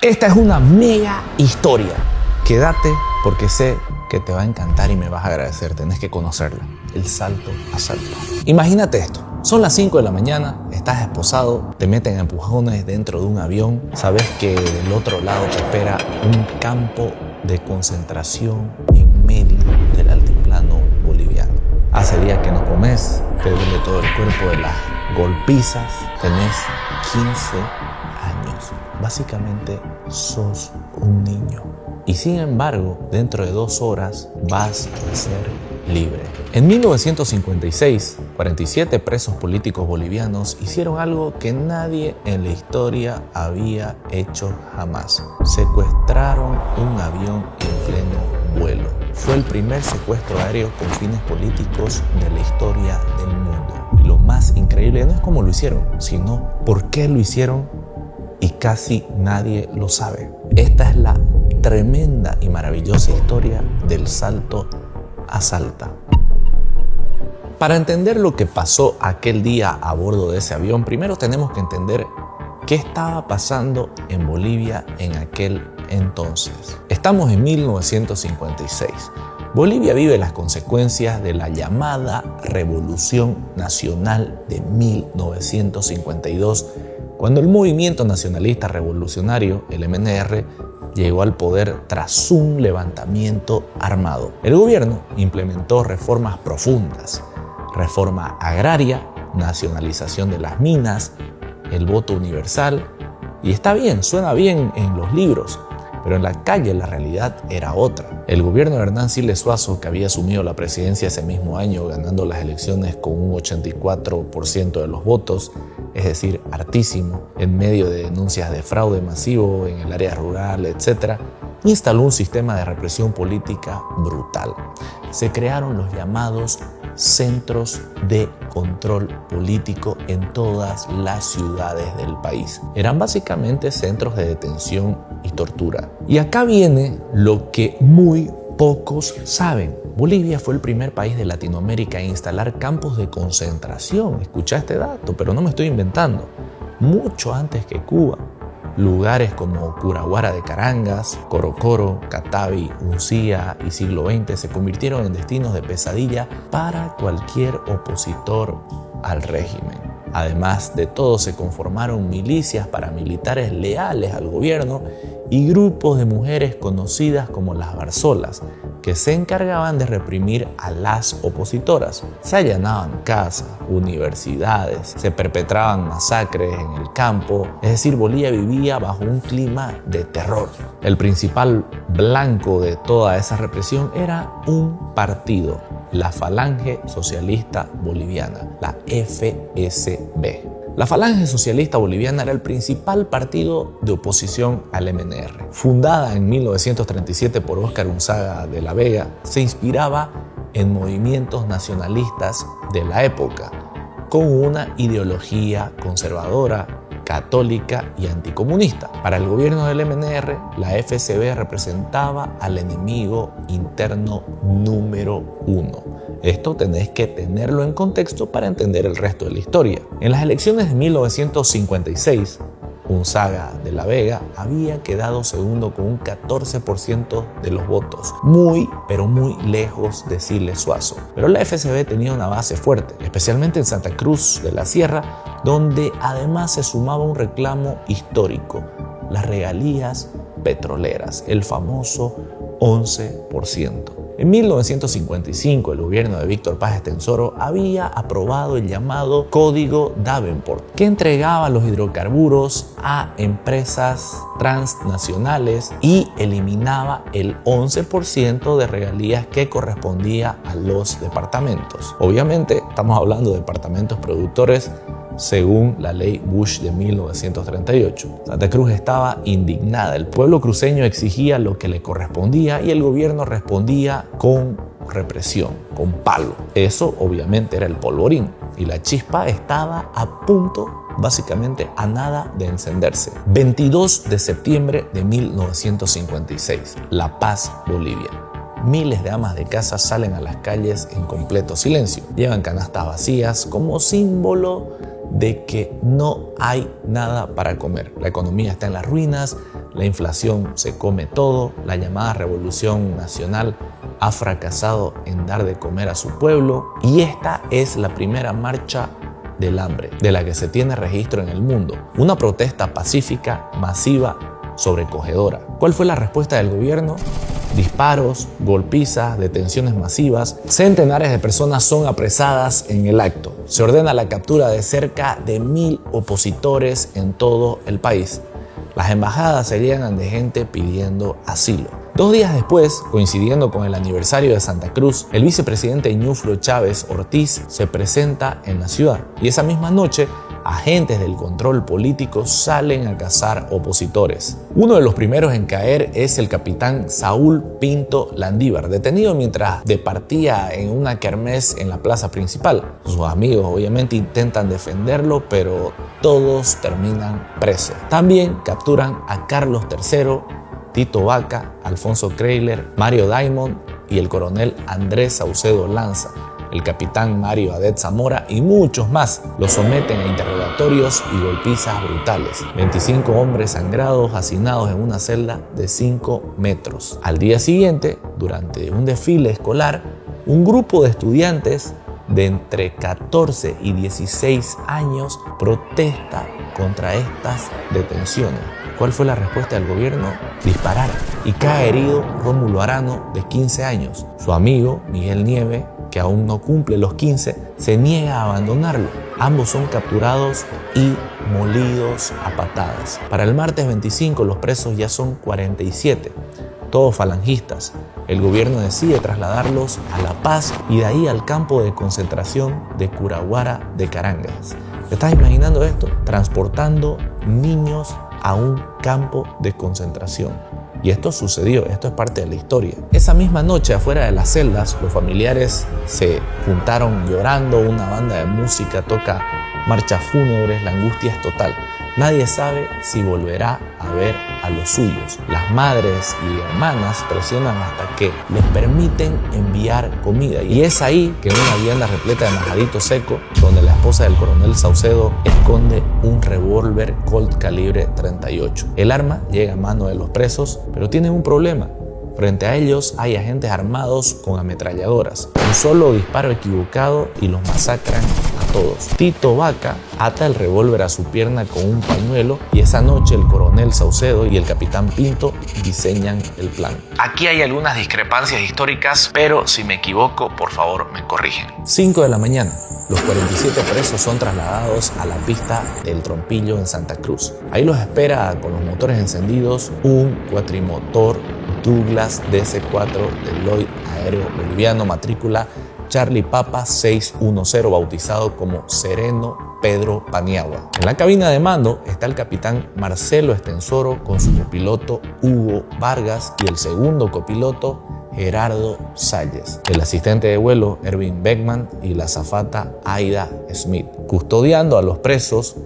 Esta es una mega historia. Quédate porque sé que te va a encantar y me vas a agradecer. Tenés que conocerla. El salto a Salta. Imagínate esto. Son las 5 de la mañana, estás esposado, te meten a empujones dentro de un avión. Sabes que del otro lado te espera un campo de concentración en medio del altiplano boliviano. Hace días que no comes, te duele todo el cuerpo de las golpizas. Tenés 15 años. Básicamente sos un niño. Y sin embargo, dentro de 2 horas vas a ser libre. En 1956, 47 presos políticos bolivianos hicieron algo que nadie en la historia había hecho jamás. Secuestraron un avión en pleno vuelo. Fue el primer secuestro aéreo con fines políticos de la historia del mundo. Y lo más increíble no es cómo lo hicieron, sino por qué lo hicieron, y casi nadie lo sabe. Esta es la tremenda y maravillosa historia del salto a Salta. Para entender lo que pasó aquel día a bordo de ese avión, primero tenemos que entender qué estaba pasando en Bolivia en aquel entonces. Estamos en 1956. Bolivia vive las consecuencias de la llamada Revolución Nacional de 1952, cuando el movimiento nacionalista revolucionario, el MNR, llegó al poder tras un levantamiento armado. El gobierno implementó reformas profundas, reforma agraria, nacionalización de las minas, el voto universal. Y está bien, suena bien en los libros, pero en la calle la realidad era otra. El gobierno de Hernán Siles Suazo, que había asumido la presidencia ese mismo año, ganando las elecciones con un 84% de los votos, es decir, hartísimo, en medio de denuncias de fraude masivo en el área rural, etc., instaló un sistema de represión política brutal. Se crearon los llamados centros de control político en todas las ciudades del país. Eran básicamente centros de detención y tortura. Y acá viene lo que muy pocos saben. Bolivia fue el primer país de Latinoamérica en instalar campos de concentración. Escucha este dato, pero no me estoy inventando. Mucho antes que Cuba. Lugares como Curaguara de Carangas, Corocoro, Catavi, Uncía y Siglo XX se convirtieron en destinos de pesadilla para cualquier opositor al régimen. Además de todo, se conformaron milicias paramilitares leales al gobierno y grupos de mujeres conocidas como las Barzolas, que se encargaban de reprimir a las opositoras. Se allanaban casas, universidades, se perpetraban masacres en el campo, es decir, Bolivia vivía bajo un clima de terror. El principal blanco de toda esa represión era un partido, la Falange Socialista Boliviana, la FSB. La Falange Socialista Boliviana era el principal partido de oposición al MNR. Fundada en 1937 por Óscar Unzaga de la Vega, se inspiraba en movimientos nacionalistas de la época, con una ideología conservadora, católica y anticomunista. Para el gobierno del MNR, la FSB representaba al enemigo interno número 1. Esto tenés que tenerlo en contexto para entender el resto de la historia. En las elecciones de 1956, Unzaga de la Vega había quedado segundo con un 14% de los votos, muy pero muy lejos de Siles Suazo. Pero la FSB tenía una base fuerte, especialmente en Santa Cruz de la Sierra, donde además se sumaba un reclamo histórico, las regalías petroleras, el famoso 11%. En 1955, el gobierno de Víctor Paz Estenssoro había aprobado el llamado Código Davenport, que entregaba los hidrocarburos a empresas transnacionales y eliminaba el 11% de regalías que correspondía a los departamentos. Obviamente, estamos hablando de departamentos productores según la ley Bush de 1938. Santa Cruz estaba indignada. El pueblo cruceño exigía lo que le correspondía y el gobierno respondía con represión, con palo. Eso obviamente era el polvorín y la chispa estaba a punto, básicamente a nada de encenderse. 22 de septiembre de 1956, La Paz, Bolivia. Miles de amas de casa salen a las calles en completo silencio. Llevan canastas vacías como símbolo de que no hay nada para comer. La economía está en las ruinas, la inflación se come todo, la llamada Revolución Nacional ha fracasado en dar de comer a su pueblo y esta es la primera marcha del hambre de la que se tiene registro en el mundo. Una protesta pacífica, masiva, sobrecogedora. ¿Cuál fue la respuesta del gobierno? Disparos, golpizas, detenciones masivas. Centenares de personas son apresadas en el acto. Se ordena la captura de cerca de 1000 opositores en todo el país. Las embajadas se llenan de gente pidiendo asilo. 2 días después, coincidiendo con el aniversario de Santa Cruz, el vicepresidente Ñuflo Chávez Ortiz se presenta en la ciudad y esa misma noche agentes del control político salen a cazar opositores. Uno de los primeros en caer es el capitán Saúl Pinto Landívar, detenido mientras departía en una kermés en la plaza principal. Sus amigos obviamente intentan defenderlo, pero todos terminan presos. También capturan a Carlos III, Tito Vaca, Alfonso Creyler, Mario Diamond y el coronel Andrés Saucedo Lanza, el capitán Mario Adet Zamora y muchos más. Los someten a interrogatorios y golpizas brutales. 25 hombres sangrados hacinados en una celda de 5 metros. Al día siguiente, durante un desfile escolar, un grupo de estudiantes de entre 14 y 16 años protesta contra estas detenciones. ¿Cuál fue la respuesta del gobierno? Disparar. Y cae herido Rómulo Arano, de 15 años. Su amigo, Miguel Nieve, que aún no cumple los 15, se niega a abandonarlo. Ambos son capturados y molidos a patadas. Para el martes 25 los presos ya son 47, todos falangistas. El gobierno decide trasladarlos a La Paz y de ahí al campo de concentración de Curaguara de Carangas. ¿Te estás imaginando esto? Transportando niños a un campo de concentración. Y esto sucedió, esto es parte de la historia. Esa misma noche, afuera de las celdas, los familiares se juntaron llorando, una banda de música toca marchas fúnebres, la angustia es total. Nadie sabe si volverá a ver a los suyos. Las madres y hermanas presionan hasta que les permiten enviar comida. Y es ahí que en una vianda repleta de majadito seco, donde la esposa del coronel Saucedo esconde un revólver Colt calibre 38. El arma llega a mano de los presos, pero tienen un problema. Frente a ellos hay agentes armados con ametralladoras. Un solo disparo equivocado y los masacran a todos. Tito Vaca ata el revólver a su pierna con un pañuelo y esa noche el coronel Saucedo y el capitán Pinto diseñan el plan. Aquí hay algunas discrepancias históricas, pero si me equivoco, por favor me corrigen. 5 de la mañana. Los 47 presos son trasladados a la pista del Trompillo en Santa Cruz. Ahí los espera con los motores encendidos un cuatrimotor Douglas DC-4 de Lloyd Aéreo Boliviano, matrícula Charlie Papa 610, bautizado como Sereno Pedro Paniagua. En la cabina de mando está el capitán Marcelo Estensoro con su copiloto Hugo Vargas y el segundo copiloto Gerardo Salles, el asistente de vuelo Erwin Beckman y la azafata Aida Smith. Custodiando a los presos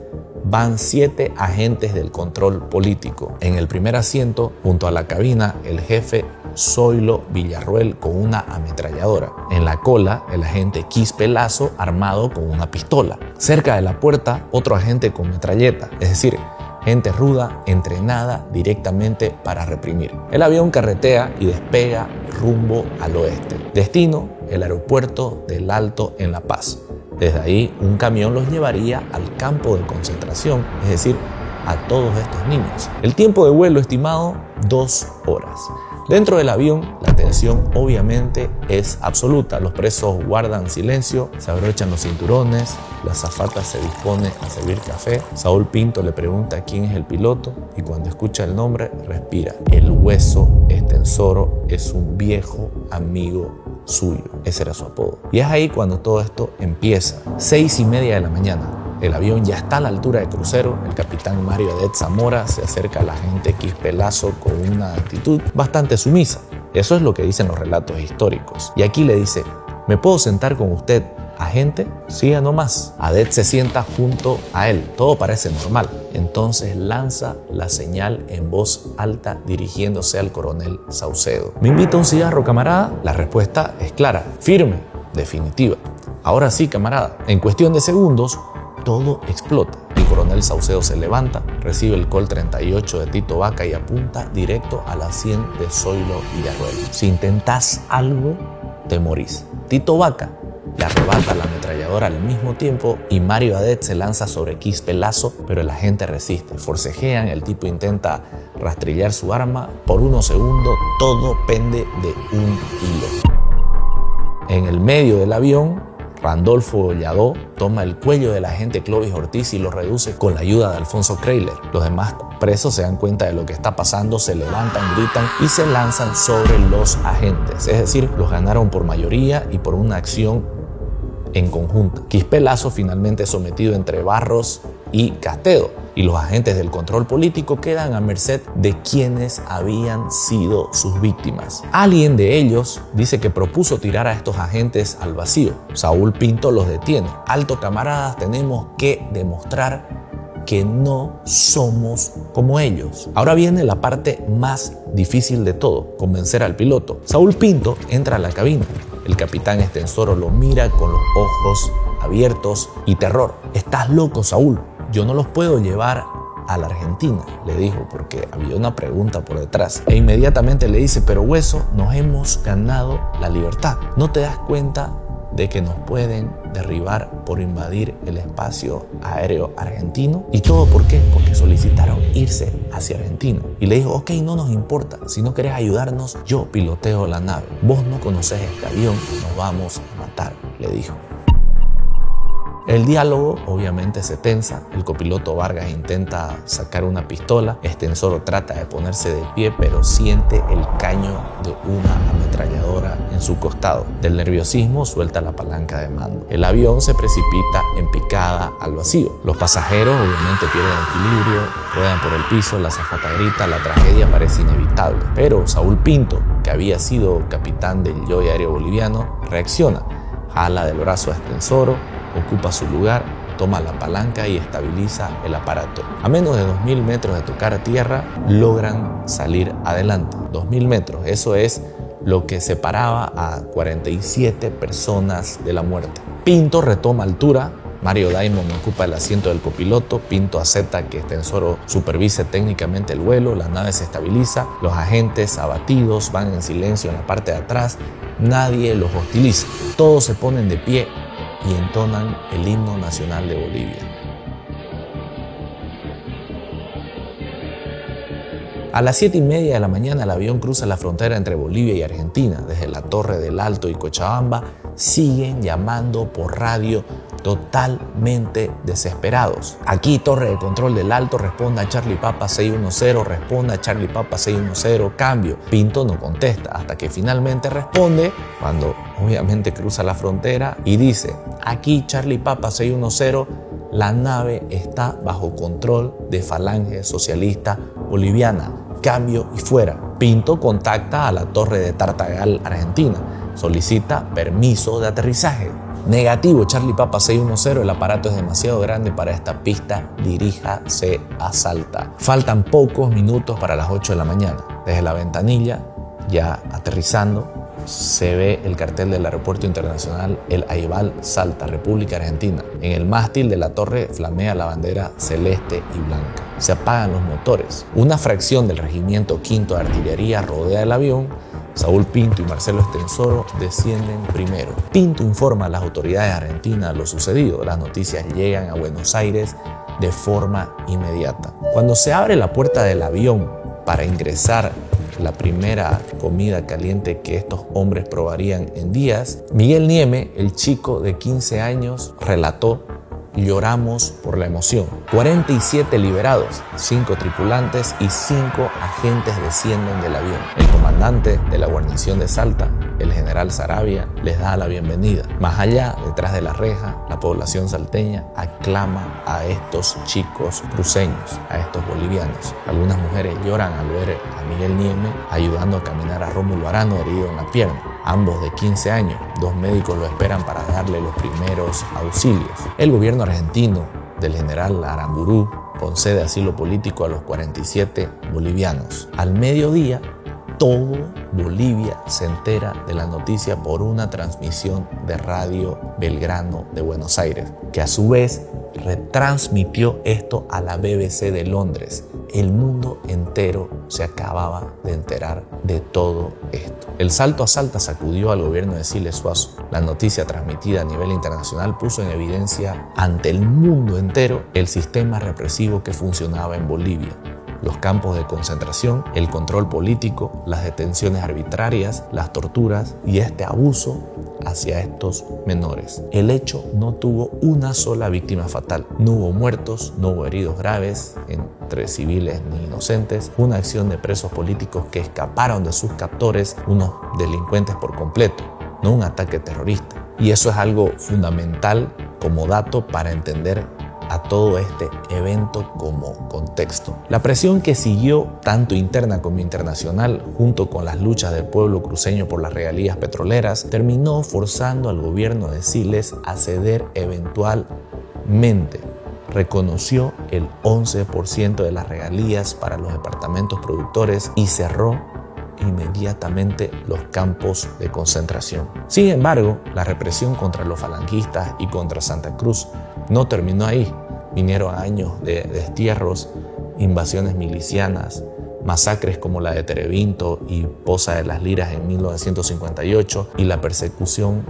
van 7 agentes del control político. En el primer asiento, junto a la cabina, el jefe Zoilo Villarruel con una ametralladora. En la cola, el agente Quispe Lazo armado con una pistola. Cerca de la puerta, otro agente con metralleta, es decir, gente ruda, entrenada directamente para reprimir. El avión carretea y despega rumbo al oeste. Destino, el aeropuerto del Alto en La Paz. Desde ahí, un camión los llevaría al campo de concentración, es decir, a todos estos niños. El tiempo de vuelo estimado, 2 horas. Dentro del avión, la tensión obviamente es absoluta. Los presos guardan silencio, se abrochan los cinturones, la azafata se dispone a servir café. Saúl Pinto le pregunta quién es el piloto y cuando escucha el nombre, respira. El Hueso Estensoro es un viejo amigo suyo. Ese era su apodo. Y es ahí cuando todo esto empieza. 6:30 de la mañana. El avión ya está a la altura de crucero. El capitán Mario Adet Zamora se acerca a la agente Quispe Lazo con una actitud bastante sumisa. Eso es lo que dicen los relatos históricos. Y aquí le dice: ¿me puedo sentar con usted, agente? Siga nomás. Adet se sienta junto a él. Todo parece normal. Entonces lanza la señal en voz alta dirigiéndose al coronel Saucedo. ¿Me invita a un cigarro, camarada? La respuesta es clara, firme, definitiva. Ahora sí, camarada. En cuestión de segundos, todo explota. El coronel Saucedo se levanta, recibe el Colt 38 de Tito Vaca y apunta directo a la 100 de Zoilo Villarroel. Si intentas algo, te morís. Tito Vaca le arrebata la ametralladora al mismo tiempo y Mario Adet se lanza sobre Quispe Lazo, pero el agente resiste. Forcejean, el tipo intenta rastrillar su arma. Por unos segundos todo pende de un hilo. En el medio del avión, Randolfo Lladó toma el cuello del agente Clovis Ortiz y lo reduce con la ayuda de Alfonso Creyler. Los demás presos se dan cuenta de lo que está pasando, se levantan, gritan y se lanzan sobre los agentes. Es decir, los ganaron por mayoría y por una acción en conjunto. Quispe Lazo finalmente es sometido entre Barros y Castedo y los agentes del control político quedan a merced de quienes habían sido sus víctimas. Alguien de ellos dice que propuso tirar a estos agentes al vacío. Saúl Pinto los detiene. Alto, camaradas, tenemos que demostrar que no somos como ellos. Ahora viene la parte más difícil de todo, convencer al piloto. Saúl Pinto entra a la cabina. El capitán Estensoro lo mira con los ojos abiertos y terror. «Estás loco, Saúl. Yo no los puedo llevar a la Argentina», le dijo, porque había una pregunta por detrás. E inmediatamente le dice: «Pero Hueso, nos hemos ganado la libertad. ¿No te das cuenta de que nos pueden derribar por invadir el espacio aéreo argentino? ¿Y todo por qué? Porque solicitaron irse hacia Argentina». Y le dijo: «Ok, no nos importa. Si no querés ayudarnos, yo piloteo la nave. Vos no conocés este avión, nos vamos a matar», le dijo. El diálogo obviamente se tensa. El copiloto Vargas intenta sacar una pistola. Estensoro trata de ponerse de pie, pero siente el caño de una ametralladora en su costado. Del nerviosismo suelta la palanca de mando. El avión se precipita en picada al vacío. Los pasajeros obviamente pierden equilibrio, ruedan por el piso, la azafata grita, la tragedia parece inevitable. Pero Saúl Pinto, que había sido capitán del Joy Aéreo Boliviano, reacciona. Jala del brazo a Estensoro, ocupa su lugar, toma la palanca y estabiliza el aparato. A menos de 2000 metros de tocar tierra, logran salir adelante. 2000 metros, eso es lo que separaba a 47 personas de la muerte. Pinto retoma altura. Mario Diamond ocupa el asiento del copiloto. Pinto acepta que Estensoro supervise técnicamente el vuelo. La nave se estabiliza. Los agentes abatidos van en silencio en la parte de atrás. Nadie los hostiliza. Todos se ponen de pie y entonan el himno nacional de Bolivia. A las 7:30 de la mañana el avión cruza la frontera entre Bolivia y Argentina. Desde la Torre del Alto y Cochabamba siguen llamando por radio totalmente desesperados. Aquí Torre de Control del Alto, responda a Charlie Papa 610, responda a Charlie Papa 610, cambio. Pinto no contesta hasta que finalmente responde cuando obviamente cruza la frontera y dice: aquí Charlie Papa 610, la nave está bajo control de Falange Socialista Boliviana, cambio y fuera. Pinto contacta a la Torre de Tartagal, Argentina, solicita permiso de aterrizaje. Negativo, Charlie Papa 610, el aparato es demasiado grande para esta pista, diríjase a Salta. Faltan pocos minutos para las 8 de la mañana. Desde la ventanilla, ya aterrizando, se ve el cartel del Aeropuerto Internacional El Aibal, Salta, República Argentina. En el mástil de la torre flamea la bandera celeste y blanca. Se apagan los motores. Una fracción del Regimiento Quinto de Artillería rodea el avión. Saúl Pinto y Marcelo Estensoro descienden primero. Pinto informa a las autoridades argentinas lo sucedido. Las noticias llegan a Buenos Aires de forma inmediata. Cuando se abre la puerta del avión para ingresar la primera comida caliente que estos hombres probarían en días, Miguel Nieme, el chico de 15 años, relató: lloramos por la emoción. 47 liberados, 5 tripulantes y 5 agentes descienden del avión. El comandante de la guarnición de Salta, el general Saravia, les da la bienvenida. Más allá, detrás de la reja, la población salteña aclama a estos chicos cruceños, a estos bolivianos. Algunas mujeres lloran al ver a Miguel Nieme ayudando a caminar a Rómulo Arano, herido en la pierna. Ambos de 15 años, 2 médicos lo esperan para darle los primeros auxilios. El gobierno argentino del general Aramburú concede asilo político a los 47 bolivianos. Al mediodía, todo Bolivia se entera de la noticia por una transmisión de Radio Belgrano de Buenos Aires, que a su vez retransmitió esto a la BBC de Londres. El mundo entero se acababa de enterar de todo esto. El salto a Salta sacudió al gobierno de Siles Zuazo. La noticia transmitida a nivel internacional puso en evidencia ante el mundo entero el sistema represivo que funcionaba en Bolivia. Los campos de concentración, el control político, las detenciones arbitrarias, las torturas y este abuso hacia estos menores. El hecho no tuvo una sola víctima fatal. No hubo muertos, no hubo heridos graves entre civiles ni inocentes. Una acción de presos políticos que escaparon de sus captores, unos delincuentes por completo, no un ataque terrorista. Y eso es algo fundamental como dato para entender a todo este evento como contexto. La presión que siguió, tanto interna como internacional, junto con las luchas del pueblo cruceño por las regalías petroleras, terminó forzando al gobierno de Siles a ceder eventualmente. Reconoció el 11% de las regalías para los departamentos productores y cerró inmediatamente los campos de concentración. Sin embargo, la represión contra los falangistas y contra Santa Cruz no terminó ahí. Vinieron años de destierros, invasiones milicianas, masacres como la de Terevinto y Poza de las Liras en 1958, y la persecución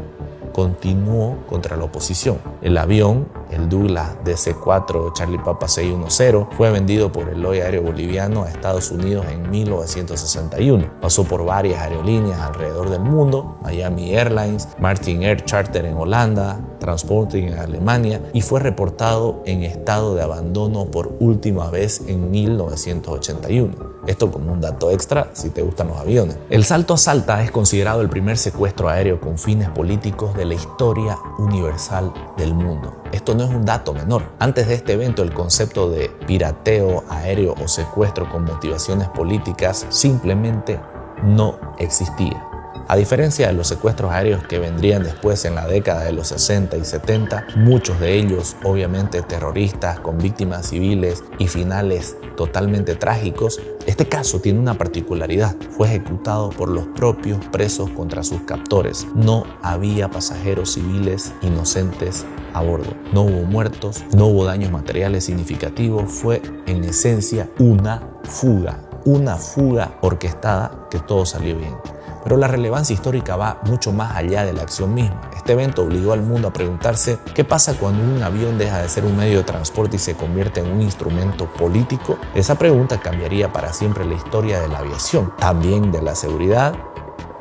continuó contra la oposición. El avión, el Douglas DC-4 Charlie Papa 610, fue vendido por el Loy Aéreo Boliviano a Estados Unidos en 1961. Pasó por varias aerolíneas alrededor del mundo, Miami Airlines, Martin Air Charter en Holanda, Transporting en Alemania, y fue reportado en estado de abandono por última vez en 1981. Esto como un dato extra si te gustan los aviones. El salto a Salta es considerado el primer secuestro aéreo con fines políticos de la historia universal del mundo. Esto no es un dato menor. Antes de este evento, el concepto de pirateo aéreo o secuestro con motivaciones políticas simplemente no existía. A diferencia de los secuestros aéreos que vendrían después en la década de los 60 y 70, muchos de ellos obviamente terroristas con víctimas civiles y finales totalmente trágicos, este caso tiene una particularidad: fue ejecutado por los propios presos contra sus captores. No había pasajeros civiles inocentes a bordo. No hubo muertos, no hubo daños materiales significativos. Fue en esencia una fuga orquestada que todo salió bien. Pero la relevancia histórica va mucho más allá de la acción misma. Este evento obligó al mundo a preguntarse qué pasa cuando un avión deja de ser un medio de transporte y se convierte en un instrumento político. Esa pregunta cambiaría para siempre la historia de la aviación, también de la seguridad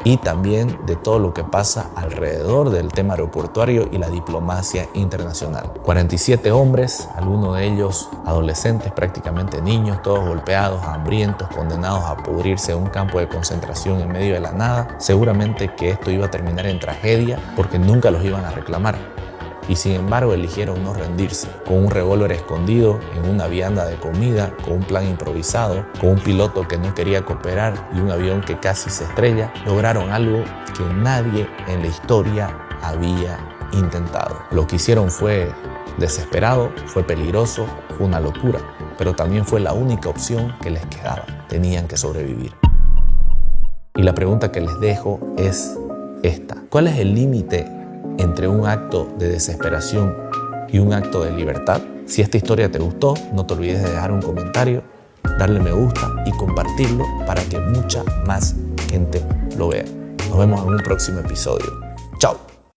y también de todo lo que pasa alrededor del tema aeroportuario y la diplomacia internacional. 47 hombres, algunos de ellos adolescentes, prácticamente niños, todos golpeados, hambrientos, condenados a pudrirse en un campo de concentración en medio de la nada. Seguramente que esto iba a terminar en tragedia porque nunca los iban a reclamar. Y sin embargo eligieron no rendirse. Con un revólver escondido en una vianda de comida, con un plan improvisado, con un piloto que no quería cooperar y un avión que casi se estrella, lograron algo que nadie en la historia había intentado. Lo que hicieron fue desesperado, fue peligroso, fue una locura, pero también fue la única opción que les quedaba. Tenían que sobrevivir. Y la pregunta que les dejo es esta: ¿cuál es el límite entre un acto de desesperación y un acto de libertad? Si esta historia te gustó, no te olvides de dejar un comentario, darle me gusta y compartirlo para que mucha más gente lo vea. Nos vemos en un próximo episodio. ¡Chao!